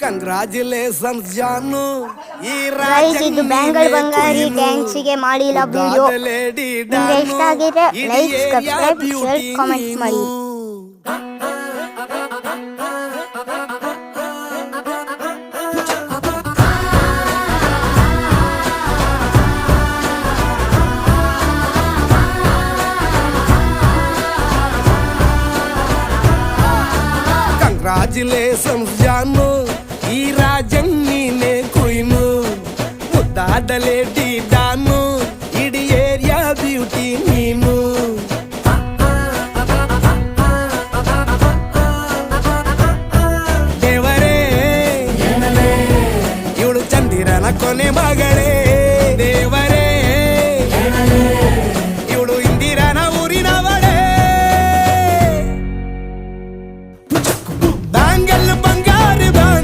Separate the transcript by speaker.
Speaker 1: Congratulations ಜಾನು ಈ
Speaker 2: guys ಇದು bangle ಬಂಗಾರಿ ಡ್ಯಾನ್ಸಿಗೆ ಮಾಡಿಲ್ಲ ವಿಡಿಯೋ. ನಿಮಗೆ ಇಷ್ಟ ಆಗಿದ್ರೆ ಲೈಕ್ ಸಬ್ಸ್ಕ್ರೈಬ್ ಶೇರ್ ಕಾಮೆಂಟ್ ಮಾಡಿ.
Speaker 1: ಕಂಗ್ರಾಚುಲೇಷನ್ಸ್ ಜಾನು ಈ ರಾಜಣ್ಣೀನೇ ಕುಯ್ನು ಮುದ್ದಾದ ಲೇಡಿ ಡಾನು ಇಡೀ ಏರಿಯಾ ಬ್ಯೂಟಿ ನೀನು. ದೇವರೇ ಇವಳು ಚಂದಿರನ ಕೊನೆ ಮಗಳೇ.